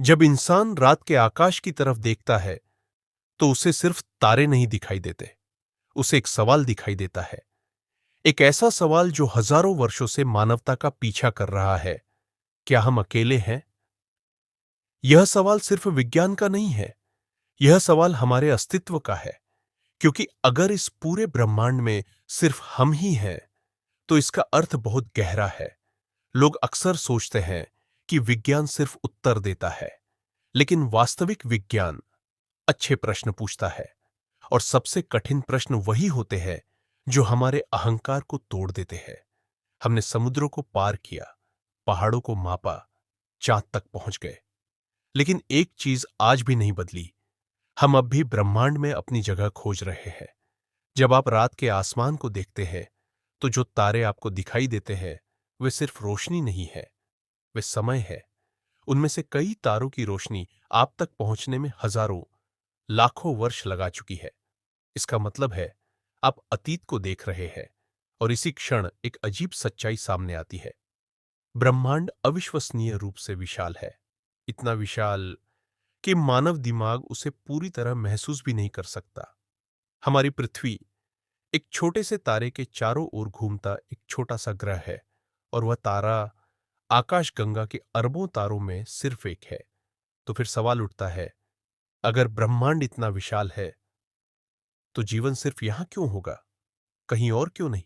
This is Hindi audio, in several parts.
जब इंसान रात के आकाश की तरफ देखता है तो उसे सिर्फ तारे नहीं दिखाई देते, उसे एक सवाल दिखाई देता है। एक ऐसा सवाल जो हजारों वर्षों से मानवता का पीछा कर रहा है। क्या हम अकेले हैं? यह सवाल सिर्फ विज्ञान का नहीं है, यह सवाल हमारे अस्तित्व का है। क्योंकि अगर इस पूरे ब्रह्मांड में सिर्फ हम ही हैं, तो इसका अर्थ बहुत गहरा है। लोग अक्सर सोचते हैं कि विज्ञान सिर्फ उत्तर देता है, लेकिन वास्तविक विज्ञान अच्छे प्रश्न पूछता है। और सबसे कठिन प्रश्न वही होते हैं जो हमारे अहंकार को तोड़ देते हैं। हमने समुद्रों को पार किया, पहाड़ों को मापा, चांद तक पहुंच गए, लेकिन एक चीज आज भी नहीं बदली। हम अब भी ब्रह्मांड में अपनी जगह खोज रहे हैं। जब आप रात के आसमान को देखते हैं, तो जो तारे आपको दिखाई देते हैं वे सिर्फ रोशनी नहीं है, वे समय है। उनमें से कई तारों की रोशनी आप तक पहुंचने में हजारों, लाखों वर्ष लगा चुकी है। इसका मतलब है आप अतीत को देख रहे हैं। और इसी क्षण एक अजीब सच्चाई सामने आती है। ब्रह्मांड अविश्वसनीय रूप से विशाल है। इतना विशाल कि मानव दिमाग उसे पूरी तरह महसूस भी नहीं कर सकता। हमारी पृथ्वी एक छोटे से तारे के चारों ओर घूमता एक छोटा सा ग्रह है, और वह तारा आकाशगंगा के अरबों तारों में सिर्फ एक है। तो फिर सवाल उठता है, अगर ब्रह्मांड इतना विशाल है, तो जीवन सिर्फ यहां क्यों होगा, कहीं और क्यों नहीं?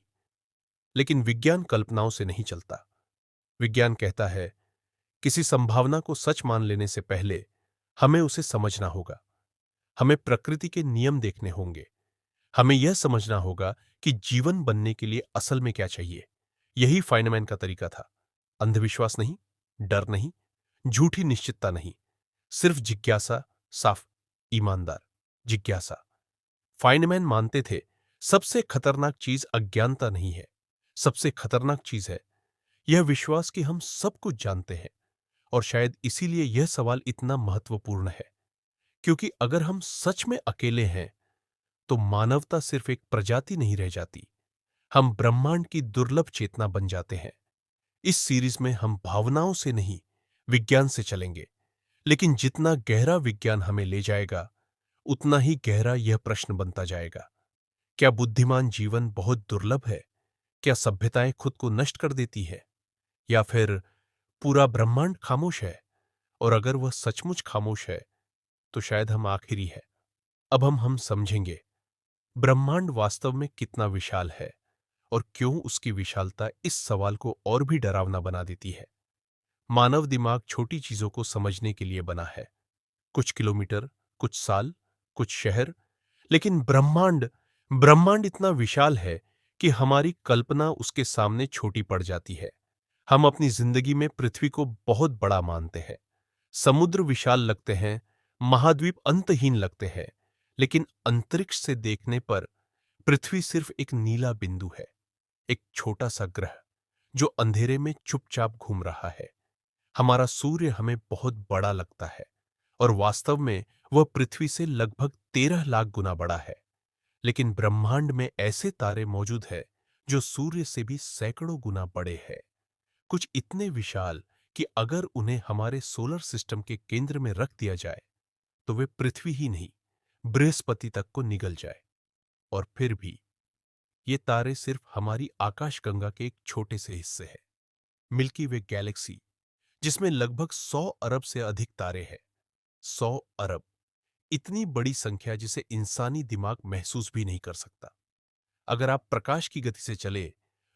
लेकिन विज्ञान कल्पनाओं से नहीं चलता। विज्ञान कहता है, किसी संभावना को सच मान लेने से पहले हमें उसे समझना होगा। हमें प्रकृति के नियम देखने होंगे। हमें यह समझना होगा कि जीवन बनने के लिए असल में क्या चाहिए। यही फाइनमैन का तरीका था। अंधविश्वास नहीं, डर नहीं, झूठी निश्चितता नहीं, सिर्फ जिज्ञासा, साफ, ईमानदार जिज्ञासा। फाइनमैन मानते थे सबसे खतरनाक चीज अज्ञानता नहीं है, सबसे खतरनाक चीज है यह विश्वास कि हम सब कुछ जानते हैं। और शायद इसीलिए यह सवाल इतना महत्वपूर्ण है, क्योंकि अगर हम सच में अकेले हैं, तो मानवता सिर्फ एक प्रजाति नहीं रह जाती, हम ब्रह्मांड की दुर्लभ चेतना बन जाते हैं। इस सीरीज में हम भावनाओं से नहीं, विज्ञान से चलेंगे। लेकिन जितना गहरा विज्ञान हमें ले जाएगा, उतना ही गहरा यह प्रश्न बनता जाएगा, क्या बुद्धिमान जीवन बहुत दुर्लभ है? क्या सभ्यताएं खुद को नष्ट कर देती है? या फिर पूरा ब्रह्मांड खामोश है? और अगर वह सचमुच खामोश है, तो शायद हम आखिरी है। अब हम समझेंगे ब्रह्मांड वास्तव में कितना विशाल है, और क्यों उसकी विशालता इस सवाल को और भी डरावना बना देती है। मानव दिमाग छोटी चीजों को समझने के लिए बना है, कुछ किलोमीटर, कुछ साल, कुछ शहर। लेकिन ब्रह्मांड ब्रह्मांड इतना विशाल है कि हमारी कल्पना उसके सामने छोटी पड़ जाती है। हम अपनी जिंदगी में पृथ्वी को बहुत बड़ा मानते हैं। समुद्र विशाल लगते हैं, महाद्वीप अंतहीन लगते हैं, लेकिन अंतरिक्ष से देखने पर पृथ्वी सिर्फ एक नीला बिंदु है, एक छोटा सा ग्रह जो अंधेरे में चुपचाप घूम रहा है। हमारा सूर्य हमें बहुत बड़ा लगता है, और वास्तव में वह पृथ्वी से लगभग 13 लाख गुना बड़ा है। लेकिन ब्रह्मांड में ऐसे तारे मौजूद हैं जो सूर्य से भी सैकड़ों गुना बड़े हैं। कुछ इतने विशाल कि अगर उन्हें हमारे सोलर सिस्टम के केंद्र में रख दिया जाए, तो वे पृथ्वी ही नहीं, बृहस्पति तक को निगल जाए। और फिर भी ये तारे सिर्फ हमारी आकाशगंगा के एक छोटे से हिस्से हैं। मिल्की वे गैलेक्सी, जिसमें लगभग 100 अरब से अधिक तारे हैं। 100 अरब, इतनी बड़ी संख्या जिसे इंसानी दिमाग महसूस भी नहीं कर सकता। अगर आप प्रकाश की गति से चले,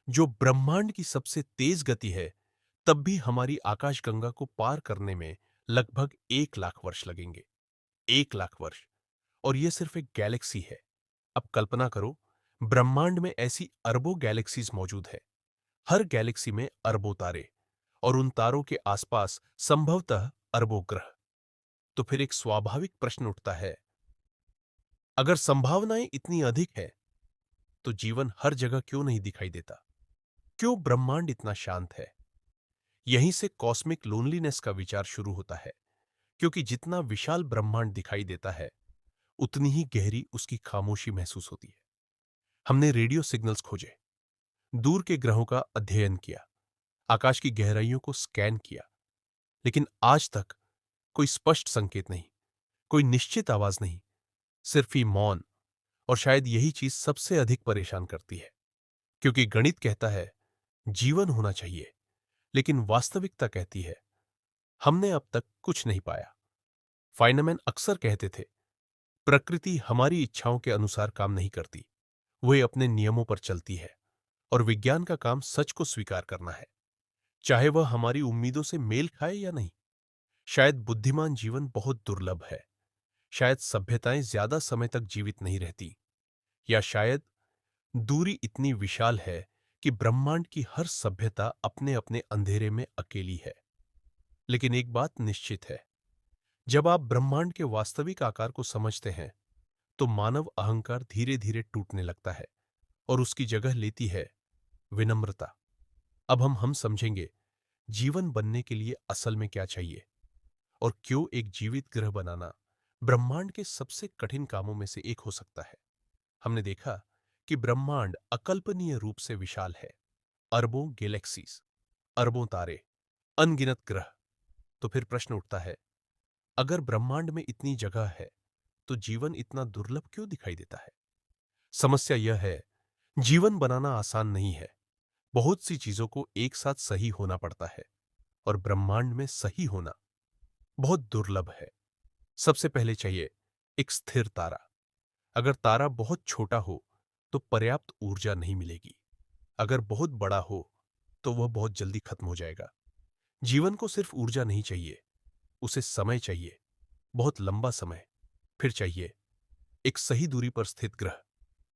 जो ब्रह्मांड की सबसे तेज गति है, तब भी हमारी आकाशगंगा को पार करने में लगभग 1 लाख वर्ष लगेंगे। 1 लाख वर्ष। और यह सिर्फ एक गैलेक्सी है। अब कल्पना करो, ब्रह्मांड में ऐसी अरबों गैलेक्सीज मौजूद है। हर गैलेक्सी में अरबों तारे, और उन तारों के आसपास संभवतः अरबों ग्रह। तो फिर एक स्वाभाविक प्रश्न उठता है, अगर संभावनाएं इतनी अधिक है, तो जीवन हर जगह क्यों नहीं दिखाई देता? क्यों ब्रह्मांड इतना शांत है? यहीं से कॉस्मिक लोनलीनेस का विचार शुरू होता है, क्योंकि जितना विशाल ब्रह्मांड दिखाई देता है, उतनी ही गहरी उसकी खामोशी महसूस होती है। हमने रेडियो सिग्नल्स खोजे, दूर के ग्रहों का अध्ययन किया, आकाश की गहराइयों को स्कैन किया, लेकिन आज तक कोई स्पष्ट संकेत नहीं, कोई निश्चित आवाज नहीं, सिर्फ ही मौन। और शायद यही चीज सबसे अधिक परेशान करती है, क्योंकि गणित कहता है जीवन होना चाहिए, लेकिन वास्तविकता कहती है हमने अब तक कुछ नहीं पाया। फाइनमैन अक्सर कहते थे प्रकृति हमारी इच्छाओं के अनुसार काम नहीं करती, वह अपने नियमों पर चलती है, और विज्ञान का काम सच को स्वीकार करना है, चाहे वह हमारी उम्मीदों से मेल खाए या नहीं। शायद बुद्धिमान जीवन बहुत दुर्लभ है, शायद सभ्यताएं ज्यादा समय तक जीवित नहीं रहती, या शायद दूरी इतनी विशाल है कि ब्रह्मांड की हर सभ्यता अपने अपने अंधेरे में अकेली है। लेकिन एक बात निश्चित है, जब आप ब्रह्मांड के वास्तविक आकार को समझते हैं तो मानव अहंकार धीरे धीरे टूटने लगता है और उसकी जगह लेती है विनम्रता। अब हम समझेंगे जीवन बनने के लिए असल में क्या चाहिए, और क्यों एक जीवित ग्रह बनाना ब्रह्मांड के सबसे कठिन कामों में से एक हो सकता है। हमने देखा कि ब्रह्मांड अकल्पनीय रूप से विशाल है, अरबों गैलेक्सीज, अरबों तारे, अनगिनत ग्रह। तो फिर प्रश्न उठता है, अगर ब्रह्मांड में इतनी जगह है तो जीवन इतना दुर्लभ क्यों दिखाई देता है? समस्या यह है, जीवन बनाना आसान नहीं है। बहुत सी चीजों को एक साथ सही होना पड़ता है, और ब्रह्मांड में सही होना बहुत दुर्लभ है। सबसे पहले चाहिए एक स्थिर तारा। अगर तारा बहुत छोटा हो तो पर्याप्त ऊर्जा नहीं मिलेगी, अगर बहुत बड़ा हो तो वह बहुत जल्दी खत्म हो जाएगा। जीवन को सिर्फ ऊर्जा नहीं चाहिए, उसे समय चाहिए, बहुत लंबा समय। फिर चाहिए एक सही दूरी पर स्थित ग्रह।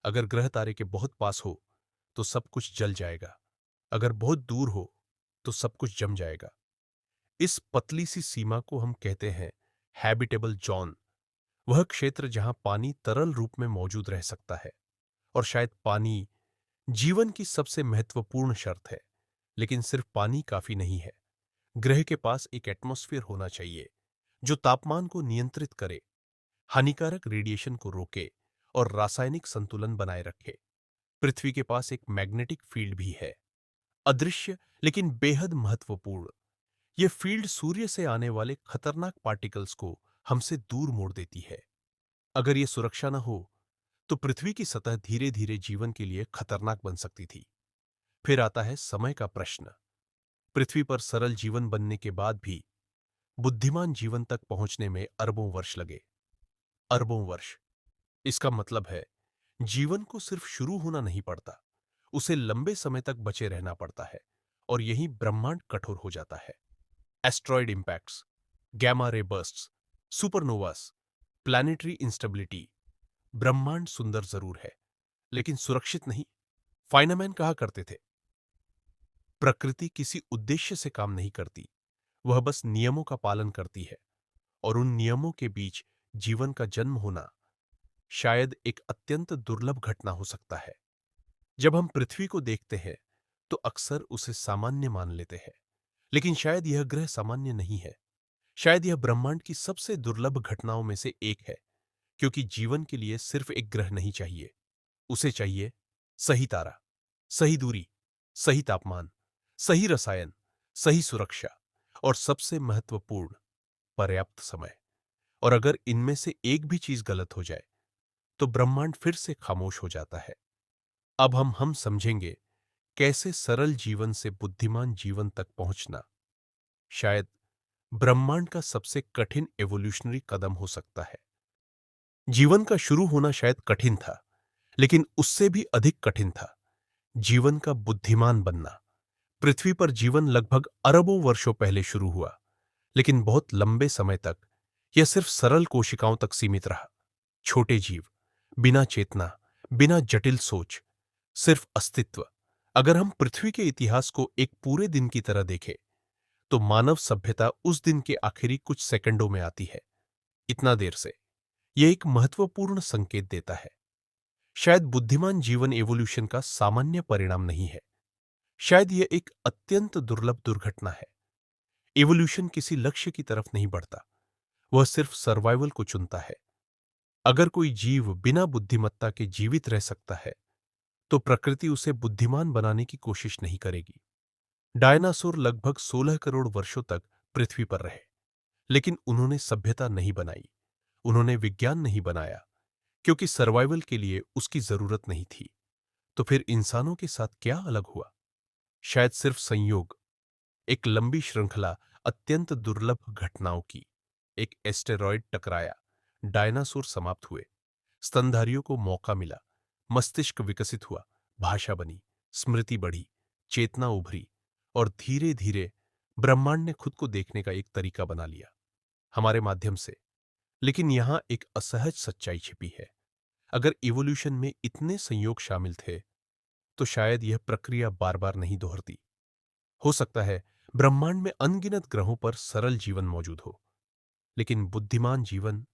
अगर ग्रह तारे के बहुत पास हो तो सब कुछ जल जाएगा, अगर बहुत दूर हो तो सब कुछ जम जाएगा। इस पतली सी सीमा को हम कहते हैं हैबिटेबल जोन, वह क्षेत्र जहां पानी तरल रूप में मौजूद रह सकता है। और शायद पानी जीवन की सबसे महत्वपूर्ण शर्त है, लेकिन सिर्फ पानी काफी नहीं है। ग्रह के पास एक एटमॉस्फेयर होना चाहिए जो तापमान को नियंत्रित करे, हानिकारक रेडिएशन को रोके और रासायनिक संतुलन बनाए रखे। पृथ्वी के पास एक मैग्नेटिक फील्ड भी है, अदृश्य लेकिन बेहद महत्वपूर्ण। यह फील्ड सूर्य से आने वाले खतरनाक पार्टिकल्स को हमसे दूर मोड़ देती है। अगर यह सुरक्षा न हो तो पृथ्वी की सतह धीरे धीरे जीवन के लिए खतरनाक बन सकती थी। फिर आता है समय का प्रश्न। पृथ्वी पर सरल जीवन बनने के बाद भी बुद्धिमान जीवन तक पहुंचने में अरबों वर्ष लगे। अरबों वर्ष, इसका मतलब है जीवन को सिर्फ शुरू होना नहीं पड़ता, उसे लंबे समय तक बचे रहना पड़ता है, और यही ब्रह्मांड कठोर हो जाता है। Asteroid impacts, gamma ray bursts, supernovas, planetary instability. ब्रह्मांड सुंदर जरूर है, लेकिन सुरक्षित नहीं। फाइनमैन कहा करते थे, प्रकृति किसी उद्देश्य से काम नहीं करती, वह बस नियमों का पालन करती है, और उन नियमों के बीच जीवन का जन्म होना शायद एक अत्यंत दुर्लभ घटना हो सकता है। जब हम पृथ्वी को देखते हैं तो अक्सर उसे सामान्य मान लेते हैं, लेकिन शायद यह ग्रह सामान्य नहीं है। शायद यह ब्रह्मांड की सबसे दुर्लभ घटनाओं में से एक है, क्योंकि जीवन के लिए सिर्फ एक ग्रह नहीं चाहिए, उसे चाहिए सही तारा, सही दूरी, सही तापमान, सही रसायन, सही सुरक्षा, और सबसे महत्वपूर्ण पर्याप्त समय। और अगर इनमें से एक भी चीज गलत हो जाए तो ब्रह्मांड फिर से खामोश हो जाता है। अब हम समझेंगे कैसे सरल जीवन से बुद्धिमान जीवन तक पहुंचना शायद ब्रह्मांड का सबसे कठिन एवोल्यूशनरी कदम हो सकता है। जीवन का शुरू होना शायद कठिन था, लेकिन उससे भी अधिक कठिन था जीवन का बुद्धिमान बनना। पृथ्वी पर जीवन लगभग अरबों वर्षों पहले शुरू हुआ, लेकिन बहुत लंबे समय तक यह सिर्फ सरल कोशिकाओं तक सीमित रहा। छोटे जीव, बिना चेतना, बिना जटिल सोच, सिर्फ अस्तित्व। अगर हम पृथ्वी के इतिहास को एक पूरे दिन की तरह देखें तो मानव सभ्यता उस दिन के आखिरी कुछ सेकंडों में आती है। इतना देर से यह एक महत्वपूर्ण संकेत देता है। शायद बुद्धिमान जीवन एवोल्यूशन का सामान्य परिणाम नहीं है, शायद यह एक अत्यंत दुर्लभ दुर्घटना है। एवोल्यूशन किसी लक्ष्य की तरफ नहीं बढ़ता, वह सिर्फ सर्वाइवल को चुनता है। अगर कोई जीव बिना बुद्धिमत्ता के जीवित रह सकता है तो प्रकृति उसे बुद्धिमान बनाने की कोशिश नहीं करेगी। डायनासोर लगभग 16 करोड़ वर्षों तक पृथ्वी पर रहे, लेकिन उन्होंने सभ्यता नहीं बनाई, उन्होंने विज्ञान नहीं बनाया, क्योंकि सर्वाइवल के लिए उसकी जरूरत नहीं थी। तो फिर इंसानों के साथ क्या अलग हुआ? शायद सिर्फ संयोग, एक लंबी श्रृंखला अत्यंत दुर्लभ घटनाओं की। एक एस्टेरॉयड टकराया, डायनासोर समाप्त हुए, स्तनधारियों को मौका मिला, मस्तिष्क विकसित हुआ, भाषा बनी, स्मृति बढ़ी, चेतना उभरी, और धीरे धीरे ब्रह्मांड ने खुद को देखने का एक तरीका बना लिया हमारे माध्यम से। लेकिन यहां एक असहज सच्चाई छिपी है। अगर इवोल्यूशन में इतने संयोग शामिल थे, तो शायद यह प्रक्रिया बार बार नहीं दोहरती। हो सकता है ब्रह्मांड में अनगिनत ग्रहों पर सरल जीवन मौजूद हो, लेकिन बुद्धिमान जीवन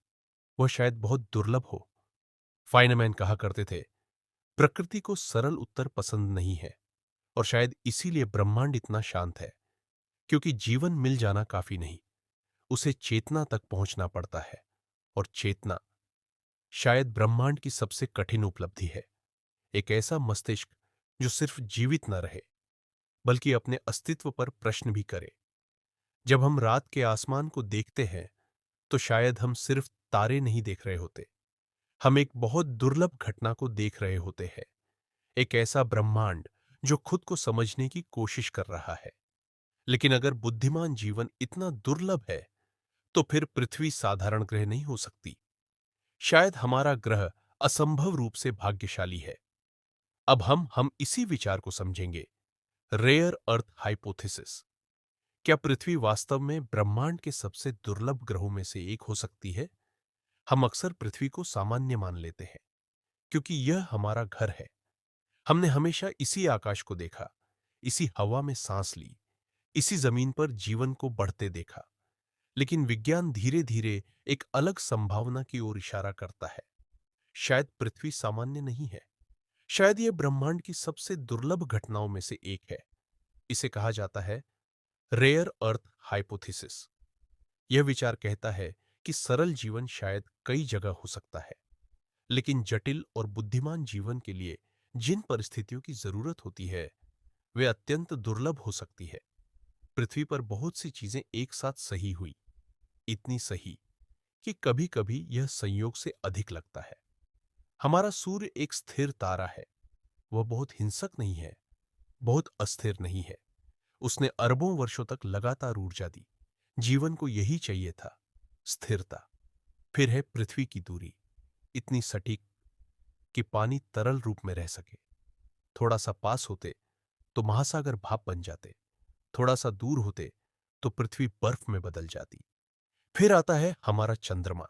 वह शायद बहुत दुर्लभ हो। फाइनमैन कहा करते थे, प्रकृति को सरल उत्तर पसंद नहीं है, और शायद इसीलिए ब्रह्मांड इतना शांत है, क्योंकि जीवन मिल जाना काफी नहीं, उसे चेतना तक पहुंचना पड़ता है। और चेतना शायद ब्रह्मांड की सबसे कठिन उपलब्धि है। एक ऐसा मस्तिष्क जो सिर्फ जीवित न रहे, बल्कि अपने अस्तित्व पर प्रश्न भी करे। जब हम रात के आसमान को देखते हैं, तो शायद हम सिर्फ तारे नहीं देख रहे होते, हम एक बहुत दुर्लभ घटना को देख रहे होते हैं। एक ऐसा ब्रह्मांड जो खुद को समझने की कोशिश कर रहा है। लेकिन अगर बुद्धिमान जीवन इतना दुर्लभ है, तो फिर पृथ्वी साधारण ग्रह नहीं हो सकती। शायद हमारा ग्रह असंभव रूप से भाग्यशाली है। अब हम इसी विचार को समझेंगे, रेयर अर्थ हाइपोथेसिस। क्या पृथ्वी वास्तव में ब्रह्मांड के सबसे दुर्लभ ग्रहों में से एक हो सकती है? हम अक्सर पृथ्वी को सामान्य मान लेते हैं, क्योंकि यह हमारा घर है। हमने हमेशा इसी आकाश को देखा, इसी हवा में सांस ली, इसी जमीन पर जीवन को बढ़ते देखा। लेकिन विज्ञान धीरे धीरे एक अलग संभावना की ओर इशारा करता है। शायद पृथ्वी सामान्य नहीं है, शायद यह ब्रह्मांड की सबसे दुर्लभ घटनाओं में से एक है। इसे कहा जाता है रेयर अर्थ हाइपोथेसिस। यह विचार कहता है कि सरल जीवन शायद कई जगह हो सकता है, लेकिन जटिल और बुद्धिमान जीवन के लिए जिन परिस्थितियों की जरूरत होती है, वे अत्यंत दुर्लभ हो सकती है। पृथ्वी पर बहुत सी चीजें एक साथ सही हुई, इतनी सही कि कभी कभी यह संयोग से अधिक लगता है। हमारा सूर्य एक स्थिर तारा है, वह बहुत हिंसक नहीं है, बहुत अस्थिर नहीं है। उसने अरबों वर्षों तक लगातार ऊर्जा दी। जीवन को यही चाहिए था, स्थिरता। फिर है पृथ्वी की दूरी, इतनी सटीक कि पानी तरल रूप में रह सके। थोड़ा सा पास होते तो महासागर भाप बन जाते, थोड़ा सा दूर होते तो पृथ्वी बर्फ में बदल जाती। फिर आता है हमारा चंद्रमा।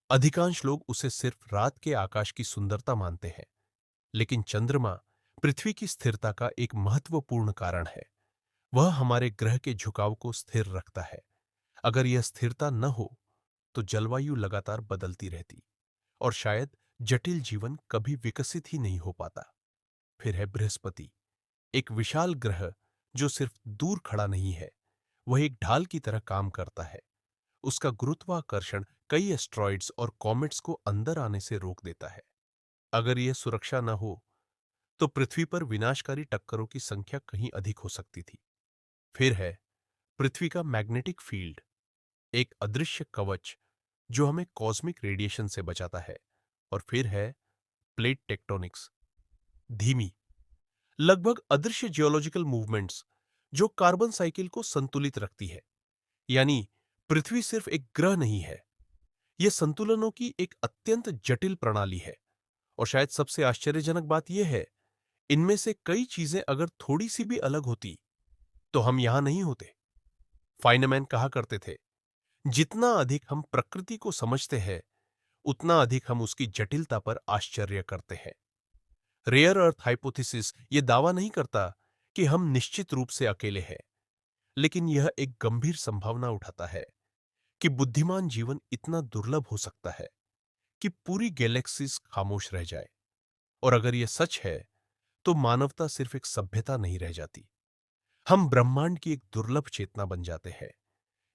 अधिकांश लोग उसे सिर्फ रात के आकाश की सुंदरता मानते हैं, लेकिन चंद्रमा पृथ्वी की स्थिरता का एक महत्वपूर्ण कारण है। वह हमारे ग्रह के झुकाव को स्थिर रखता है। अगर यह स्थिरता न हो, तो जलवायु लगातार बदलती रहती, और शायद जटिल जीवन कभी विकसित ही नहीं हो पाता। फिर है बृहस्पति, एक विशाल ग्रह जो सिर्फ दूर खड़ा नहीं है, वह एक ढाल की तरह काम करता है। उसका गुरुत्वाकर्षण कई एस्ट्रॉइड्स और कॉमेट्स को अंदर आने से रोक देता है। अगर यह सुरक्षा न हो, तो पृथ्वी पर विनाशकारी टक्करों की संख्या कहीं अधिक हो सकती थी। फिर है पृथ्वी का मैग्नेटिक फील्ड, एक अदृश्य कवच जो हमें कॉस्मिक रेडिएशन से बचाता है। और फिर है प्लेट टेक्टोनिक्स, धीमी, लगभग अदृश्य जियोलॉजिकल मूवमेंट्स जो कार्बन साइकिल को संतुलित रखती है। यानी पृथ्वी सिर्फ एक ग्रह नहीं है, यह संतुलनों की एक अत्यंत जटिल प्रणाली है। और शायद सबसे आश्चर्यजनक बात यह है, इनमें से कई चीजें अगर थोड़ी सी भी अलग होती, तो हम यहां नहीं होते। फाइनमैन कहा करते थे, जितना अधिक हम प्रकृति को समझते हैं, उतना अधिक हम उसकी जटिलता पर आश्चर्य करते हैं। रेयर अर्थ हाइपोथेसिस यह दावा नहीं करता कि हम निश्चित रूप से अकेले हैं, लेकिन यह एक गंभीर संभावना उठाता है कि बुद्धिमान जीवन इतना दुर्लभ हो सकता है कि पूरी गैलेक्सीज खामोश रह जाए। और अगर यह सच है, तो मानवता सिर्फ एक सभ्यता नहीं रह जाती, हम ब्रह्मांड की एक दुर्लभ चेतना बन जाते हैं।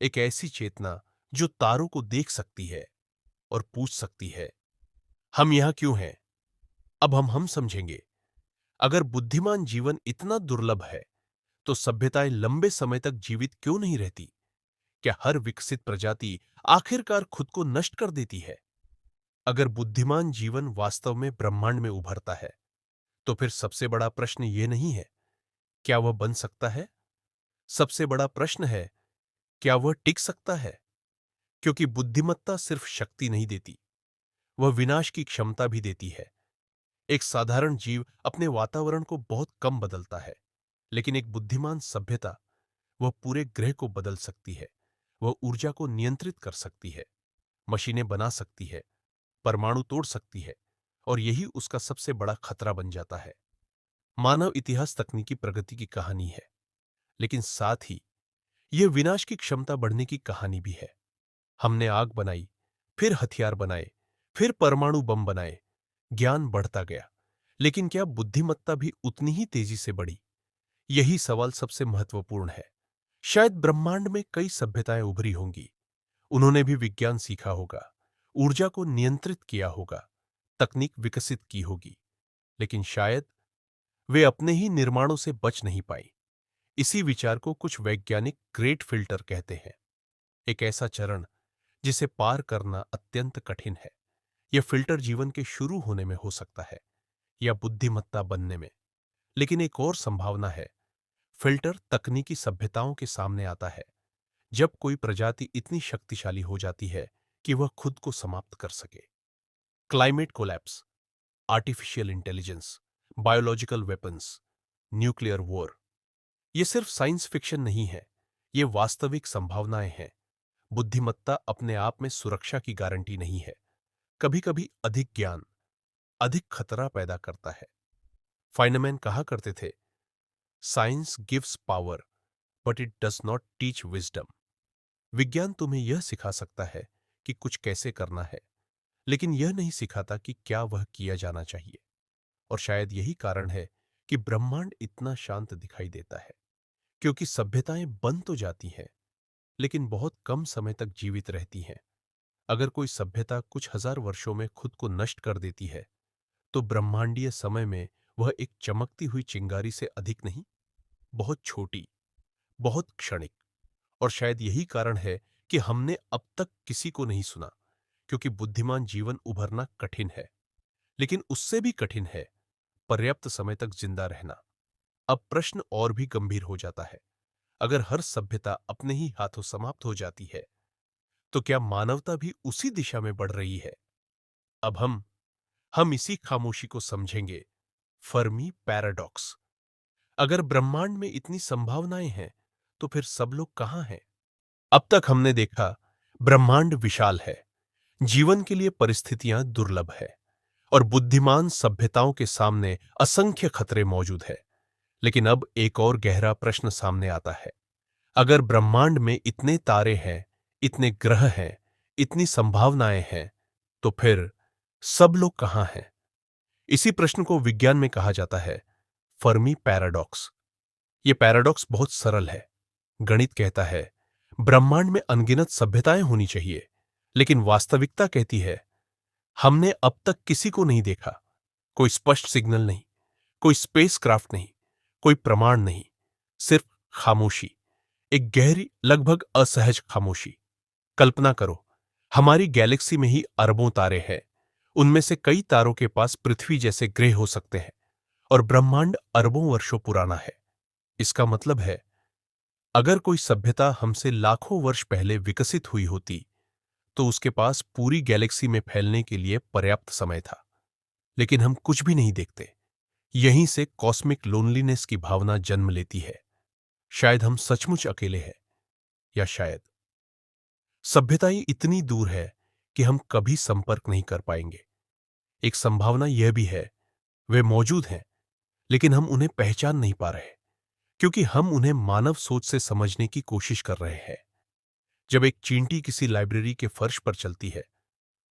एक ऐसी चेतना जो तारों को देख सकती है और पूछ सकती है, हम यहां क्यों हैं? अब हम समझेंगे, अगर बुद्धिमान जीवन इतना दुर्लभ है, तो सभ्यताएं लंबे समय तक जीवित क्यों नहीं रहती? क्या हर विकसित प्रजाति आखिरकार खुद को नष्ट कर देती है? अगर बुद्धिमान जीवन वास्तव में ब्रह्मांड में उभरता है, तो फिर सबसे बड़ा प्रश्न यह नहीं है क्या वह बन सकता है, सबसे बड़ा प्रश्न है क्या वह टिक सकता है? क्योंकि बुद्धिमत्ता सिर्फ शक्ति नहीं देती, वह विनाश की क्षमता भी देती है। एक साधारण जीव अपने वातावरण को बहुत कम बदलता है, लेकिन एक बुद्धिमान सभ्यता वह पूरे ग्रह को बदल सकती है। वह ऊर्जा को नियंत्रित कर सकती है, मशीनें बना सकती है, परमाणु तोड़ सकती है, और यही उसका सबसे बड़ा खतरा बन जाता है। मानव इतिहास तकनीकी प्रगति की कहानी है, लेकिन साथ ही यह विनाश की क्षमता बढ़ने की कहानी भी है। हमने आग बनाई, फिर हथियार बनाए, फिर परमाणु बम बनाए, ज्ञान बढ़ता गया, लेकिन क्या बुद्धिमत्ता भी उतनी ही तेजी से बढ़ी? यही सवाल सबसे महत्वपूर्ण है। शायद ब्रह्मांड में कई सभ्यताएं उभरी होंगी, उन्होंने भी विज्ञान सीखा होगा, ऊर्जा को नियंत्रित किया होगा, तकनीक विकसित की होगी, लेकिन शायद वे अपने ही निर्माणों से बच नहीं पाई। इसी विचार को कुछ वैज्ञानिक ग्रेट फिल्टर कहते हैं, एक ऐसा चरण जिसे पार करना अत्यंत कठिन है। यह फिल्टर जीवन के शुरू होने में हो सकता है या बुद्धिमत्ता बनने में, लेकिन एक और संभावना है। फिल्टर तकनीकी सभ्यताओं के सामने आता है जब कोई प्रजाति इतनी शक्तिशाली हो जाती है कि वह खुद को समाप्त कर सके। Climate collapse, artificial intelligence, biological weapons, nuclear war, ये सिर्फ साइंस फिक्शन नहीं है, ये वास्तविक संभावनाएं हैं। बुद्धिमत्ता अपने आप में सुरक्षा की गारंटी नहीं है, कभी कभी अधिक ज्ञान अधिक खतरा पैदा करता है। फाइनमैन कहा करते थे, science gives power but it does not teach wisdom. विज्ञान तुम्हें यह सिखा सकता है कि कुछ कैसे करना है, लेकिन यह नहीं सिखाता कि क्या वह किया जाना चाहिए। और शायद यही कारण है कि ब्रह्मांड इतना शांत दिखाई देता है, क्योंकि सभ्यताएं बन तो जाती हैं, लेकिन बहुत कम समय तक जीवित रहती हैं। अगर कोई सभ्यता कुछ हजार वर्षों में खुद को नष्ट कर देती है, तो ब्रह्मांडीय समय में वह एक चमकती हुई चिंगारी से अधिक नहीं, बहुत छोटी, बहुत क्षणिक। और शायद यही कारण है कि हमने अब तक किसी को नहीं सुना, क्योंकि बुद्धिमान जीवन उभरना कठिन है, लेकिन उससे भी कठिन है पर्याप्त समय तक जिंदा रहना। अब प्रश्न और भी गंभीर हो जाता है, अगर हर सभ्यता अपने ही हाथों समाप्त हो जाती है, तो क्या मानवता भी उसी दिशा में बढ़ रही है? अब हम इसी खामोशी को समझेंगे, फर्मी पैराडॉक्स। अगर ब्रह्मांड में इतनी संभावनाएं हैं, तो फिर सब लोग कहां हैं? अब तक हमने देखा ब्रह्मांड विशाल है, जीवन के लिए परिस्थितियां दुर्लभ है, और बुद्धिमान सभ्यताओं के सामने असंख्य खतरे मौजूद है। लेकिन अब एक और गहरा प्रश्न सामने आता है, अगर ब्रह्मांड में इतने तारे हैं, इतने ग्रह हैं, इतनी संभावनाएं हैं, तो फिर सब लोग कहां हैं? इसी प्रश्न को विज्ञान में कहा जाता है फर्मी पैराडॉक्स। यह पैराडॉक्स बहुत सरल है। गणित कहता है ब्रह्मांड में अनगिनत सभ्यताएं होनी चाहिए, लेकिन वास्तविकता कहती है हमने अब तक किसी को नहीं देखा। कोई स्पष्ट सिग्नल नहीं, कोई स्पेसक्राफ्ट नहीं, कोई प्रमाण नहीं, सिर्फ खामोशी, एक गहरी लगभग असहज खामोशी। कल्पना करो, हमारी गैलेक्सी में ही अरबों तारे हैं, उनमें से कई तारों के पास पृथ्वी जैसे ग्रह हो सकते हैं, और ब्रह्मांड अरबों वर्षों पुराना है। इसका मतलब है अगर कोई सभ्यता हमसे लाखों वर्ष पहले विकसित हुई होती, तो उसके पास पूरी गैलेक्सी में फैलने के लिए पर्याप्त समय था। लेकिन हम कुछ भी नहीं देखते। यहीं से कॉस्मिक लोनलीनेस की भावना जन्म लेती है। शायद हम सचमुच अकेले हैं, या शायद सभ्यताएं इतनी दूर है कि हम कभी संपर्क नहीं कर पाएंगे। एक संभावना यह भी है, वे मौजूद हैं, लेकिन हम उन्हें पहचान नहीं पा रहे, क्योंकि हम उन्हें मानव सोच से समझने की कोशिश कर रहे हैं। जब एक चींटी किसी लाइब्रेरी के फर्श पर चलती है,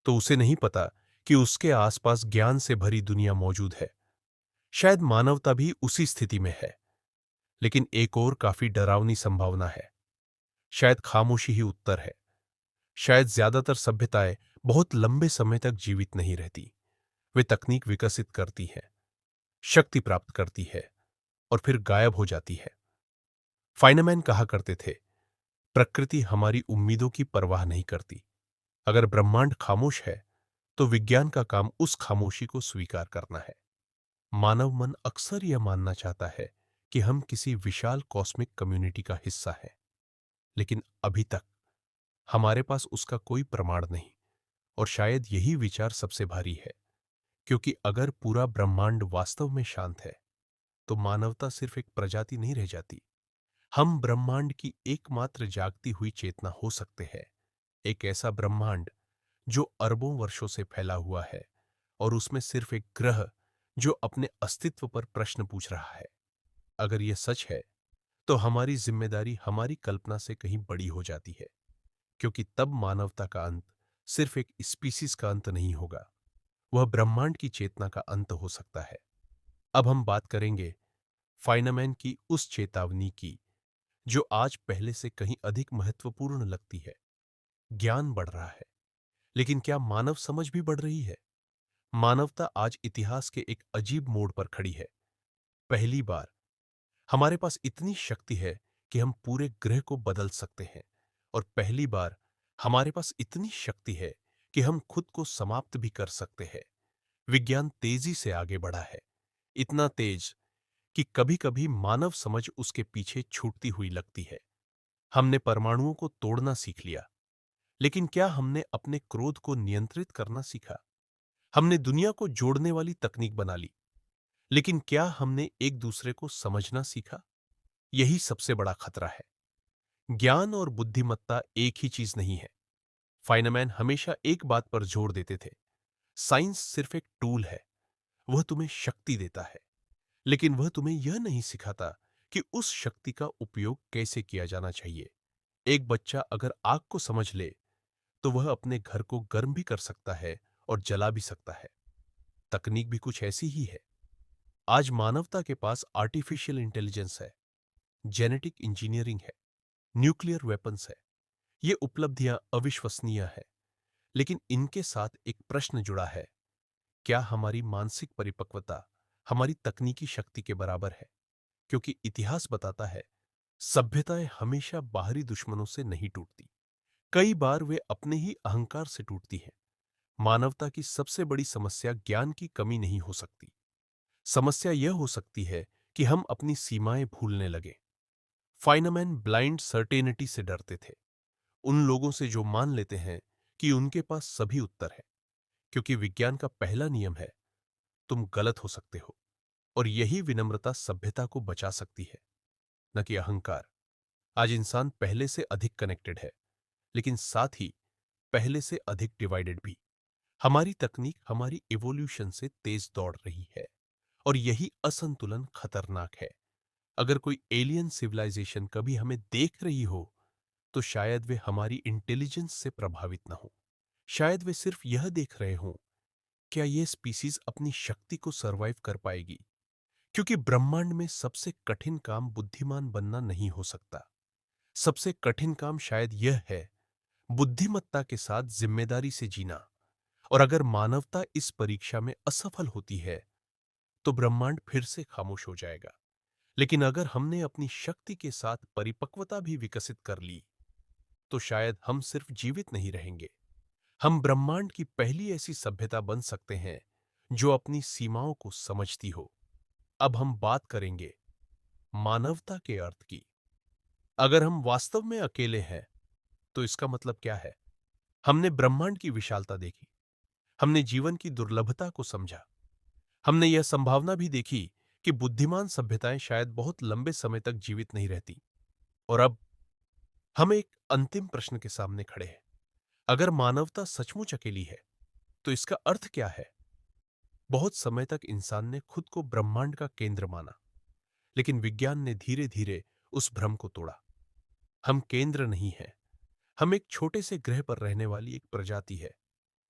तो उसे नहीं पता कि उसके आसपास ज्ञान से भरी दुनिया मौजूद है। शायद मानवता भी उसी स्थिति में है, लेकिन एक और काफी डरावनी संभावना है। शायद खामोशी ही उत्तर है। शायद ज्यादातर सभ्यताएं बहुत लंबे समय तक जीवित नहीं रहती। वे तकनीक विकसित करती हैं, शक्ति प्राप्त करती है, और फिर गायब हो जाती है। फाइनमैन कहा करते थे, प्रकृति हमारी उम्मीदों की परवाह नहीं करती। अगर ब्रह्मांड खामोश है, तो विज्ञान का काम उस खामोशी को स्वीकार करना है। मानव मन अक्सर यह मानना चाहता है कि हम किसी विशाल कॉस्मिक कम्युनिटी का हिस्सा हैं, लेकिन अभी तक हमारे पास उसका कोई प्रमाण नहीं। और शायद यही विचार सबसे भारी है, क्योंकि अगर पूरा ब्रह्मांड वास्तव में शांत है, तो मानवता सिर्फ एक प्रजाति नहीं रह जाती। हम ब्रह्मांड की एकमात्र जागती हुई चेतना हो सकते हैं। एक ऐसा ब्रह्मांड जो अरबों वर्षों से फैला हुआ है और उसमें सिर्फ एक ग्रह जो अपने अस्तित्व पर प्रश्न पूछ रहा है। अगर यह सच है, तो हमारी जिम्मेदारी हमारी कल्पना से कहीं बड़ी हो जाती है, क्योंकि तब मानवता का अंत सिर्फ एक स्पीसीज का अंत नहीं होगा, वह ब्रह्मांड की चेतना का अंत हो सकता है। अब हम बात करेंगे फाइनामैन की उस चेतावनी की जो आज पहले से कहीं अधिक महत्वपूर्ण लगती है। ज्ञान बढ़ रहा है, लेकिन क्या मानव समझ भी बढ़ रही है? मानवता आज इतिहास के एक अजीब मोड़ पर खड़ी है। पहली बार हमारे पास इतनी शक्ति है कि हम पूरे ग्रह को बदल सकते हैं, और पहली बार हमारे पास इतनी शक्ति है कि हम खुद को समाप्त भी कर सकते हैं। विज्ञान तेजी से आगे बढ़ा है, इतना तेज कि कभी-कभी मानव समझ उसके पीछे छूटती हुई लगती है। हमने परमाणुओं को तोड़ना सीख लिया, लेकिन क्या हमने अपने क्रोध को नियंत्रित करना सीखा? हमने दुनिया को जोड़ने वाली तकनीक बना ली, लेकिन क्या हमने एक दूसरे को समझना सीखा? यही सबसे बड़ा खतरा है। ज्ञान और बुद्धिमत्ता एक ही चीज नहीं है। फाइनमैन हमेशा एक बात पर जोर देते थे, साइंस सिर्फ एक टूल है। वह तुम्हें शक्ति देता है, लेकिन वह तुम्हें यह नहीं सिखाता कि उस शक्ति का उपयोग कैसे किया जाना चाहिए। एक बच्चा अगर आग को समझ ले, तो वह अपने घर को गर्म भी कर सकता है और जला भी सकता है। तकनीक भी कुछ ऐसी ही है। आज मानवता के पास आर्टिफिशियल इंटेलिजेंस है, जेनेटिक इंजीनियरिंग है, न्यूक्लियर वेपन्स है। ये उपलब्धियां अविश्वसनीय है, लेकिन इनके साथ एक प्रश्न जुड़ा है, क्या हमारी मानसिक परिपक्वता हमारी तकनीकी शक्ति के बराबर है? क्योंकि इतिहास बताता है, सभ्यताएं हमेशा बाहरी दुश्मनों से नहीं टूटती, कई बार वे अपने ही अहंकार से टूटती हैं। मानवता की सबसे बड़ी समस्या ज्ञान की कमी नहीं हो सकती। समस्या यह हो सकती है कि हम अपनी सीमाएं भूलने लगे। फाइनमैन ब्लाइंड सर्टेनिटी से डरते थे, उन लोगों से जो मान लेते हैं कि उनके पास सभी उत्तर है, क्योंकि विज्ञान का पहला नियम है, तुम गलत हो सकते हो। और यही विनम्रता सभ्यता को बचा सकती है, न कि अहंकार। आज इंसान पहले से अधिक कनेक्टेड है, लेकिन साथ ही पहले से अधिक डिवाइडेड भी। हमारी तकनीक हमारी इवोल्यूशन से तेज दौड़ रही है, और यही असंतुलन खतरनाक है। अगर कोई एलियन सिविलाइजेशन कभी हमें देख रही हो, तो शायद वे हमारी इंटेलिजेंस से प्रभावित न हो। शायद वे सिर्फ यह देख रहे हों, क्या यह स्पीसीज अपनी शक्ति को सरवाइव कर पाएगी? क्योंकि ब्रह्मांड में सबसे कठिन काम बुद्धिमान बनना नहीं हो सकता। सबसे कठिन काम शायद यह है, बुद्धिमत्ता के साथ जिम्मेदारी से जीना। और अगर मानवता इस परीक्षा में असफल होती है, तो ब्रह्मांड फिर से खामोश हो जाएगा। लेकिन अगर हमने अपनी शक्ति के साथ परिपक्वता भी विकसित कर ली, तो शायद हम सिर्फ जीवित नहीं रहेंगे, हम ब्रह्मांड की पहली ऐसी सभ्यता बन सकते हैं जो अपनी सीमाओं को समझती हो। अब हम बात करेंगे मानवता के अर्थ की। अगर हम वास्तव में अकेले हैं, तो इसका मतलब क्या है? हमने ब्रह्मांड की विशालता देखी, हमने जीवन की दुर्लभता को समझा, हमने यह संभावना भी देखी कि बुद्धिमान सभ्यताएं शायद बहुत लंबे समय तक जीवित नहीं रहती। और अब हम एक अंतिम प्रश्न के सामने खड़े हैं। अगर मानवता सचमुच अकेली है, तो इसका अर्थ क्या है? बहुत समय तक इंसान ने खुद को ब्रह्मांड का केंद्र माना, लेकिन विज्ञान ने धीरे धीरे उस भ्रम को तोड़ा। हम केंद्र नहीं हैं, हम एक छोटे से ग्रह पर रहने वाली एक प्रजाति है,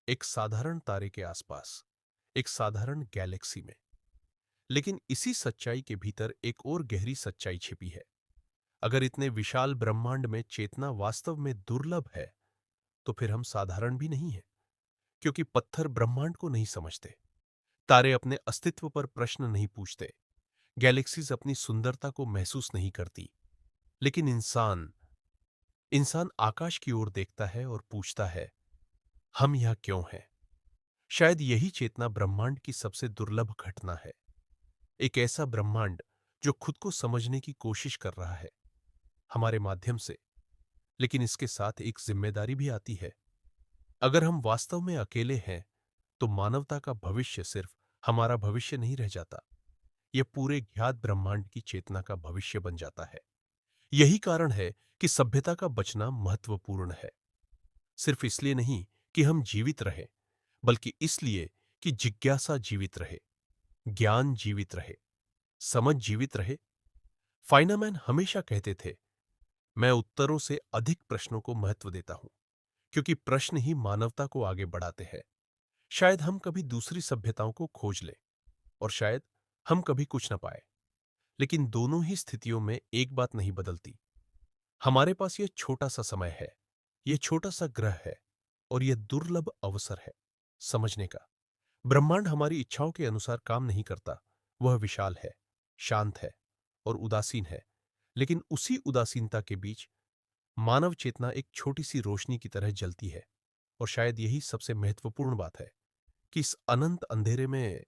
एक साधारण तारे के आसपास, एक साधारण गैलेक्सी में। लेकिन इसी सच्चाई के भीतर एक और गहरी सच्चाई छिपी है। अगर इतने विशाल ब्रह्मांड में चेतना वास्तव में दुर्लभ है, तो फिर हम साधारण भी नहीं हैं, क्योंकि पत्थर ब्रह्मांड को नहीं समझते, तारे अपने अस्तित्व पर प्रश्न नहीं पूछते, गैलेक्सीज अपनी सुंदरता को महसूस नहीं करती। लेकिन इंसान, इंसान आकाश की ओर देखता है और पूछता है, हम यहां क्यों हैं? शायद यही चेतना ब्रह्मांड की सबसे दुर्लभ घटना है। एक ऐसा ब्रह्मांड जो खुद को समझने की कोशिश कर रहा है हमारे माध्यम से। लेकिन इसके साथ एक जिम्मेदारी भी आती है। अगर हम वास्तव में अकेले हैं तो मानवता का भविष्य सिर्फ हमारा भविष्य नहीं रह जाता, यह पूरे ज्ञात ब्रह्मांड की चेतना का भविष्य बन जाता है। यही कारण है कि सभ्यता का बचना महत्वपूर्ण है। सिर्फ इसलिए नहीं कि हम जीवित रहें, बल्कि इसलिए कि जिज्ञासा जीवित रहे, ज्ञान जीवित रहे, समझ जीवित रहे। फाइनामैन हमेशा कहते थे, मैं उत्तरों से अधिक प्रश्नों को महत्व देता हूं, क्योंकि प्रश्न ही मानवता को आगे बढ़ाते हैं। शायद हम कभी दूसरी सभ्यताओं को खोज लें और शायद हम कभी कुछ न पाए, लेकिन दोनों ही स्थितियों में एक बात नहीं बदलती। हमारे पास यह छोटा सा समय है, यह छोटा सा ग्रह है और यह दुर्लभ अवसर है समझने का। ब्रह्मांड हमारी इच्छाओं के अनुसार काम नहीं करता। वह विशाल है, शांत है और उदासीन है। लेकिन उसी उदासीनता के बीच मानव चेतना एक छोटी सी रोशनी की तरह जलती है। और शायद यही सबसे महत्वपूर्ण बात है कि इस अनंत अंधेरे में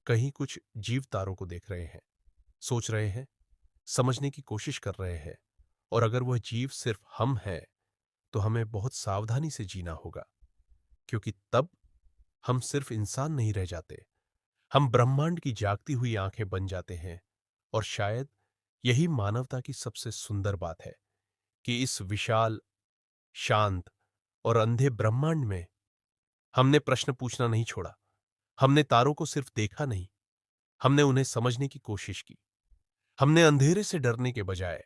कहीं कुछ जीव तारों को देख रहे हैं, सोच रहे हैं, समझने की कोशिश कर रहे हैं। और अगर वह जीव सिर्फ हम हैं, तो हमें बहुत सावधानी से जीना होगा, क्योंकि तब हम सिर्फ इंसान नहीं रह जाते, हम ब्रह्मांड की जागती हुई आंखें बन जाते हैं। और शायद यही मानवता की सबसे सुंदर बात है कि इस विशाल, शांत और अंधे ब्रह्मांड में हमने प्रश्न पूछना नहीं छोड़ा। हमने तारों को सिर्फ देखा नहीं, हमने उन्हें समझने की कोशिश की। हमने अंधेरे से डरने के बजाय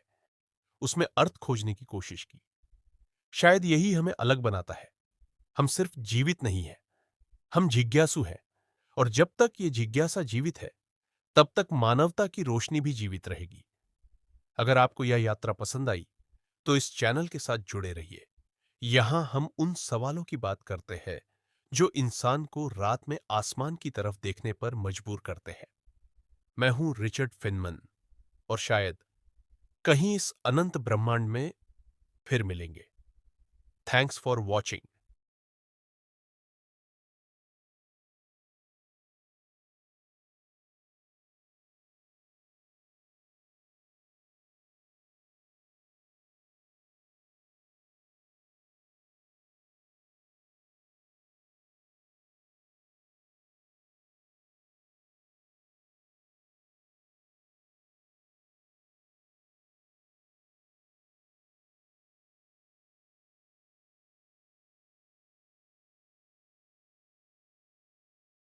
उसमें अर्थ खोजने की कोशिश की। शायद यही हमें अलग बनाता है। हम सिर्फ जीवित नहीं हैं, हम जिज्ञासु हैं। और जब तक ये जिज्ञासा जीवित है, तब तक मानवता की रोशनी भी जीवित रहेगी। अगर आपको यह यात्रा पसंद आई, तो इस चैनल के साथ जुड़े रहिए। यहां हम उन सवालों की बात करते हैं जो इंसान को रात में आसमान की तरफ देखने पर मजबूर करते हैं। मैं हूं रिचर्ड फिनमन, और शायद कहीं इस अनंत ब्रह्मांड में फिर मिलेंगे। Thanks for watching.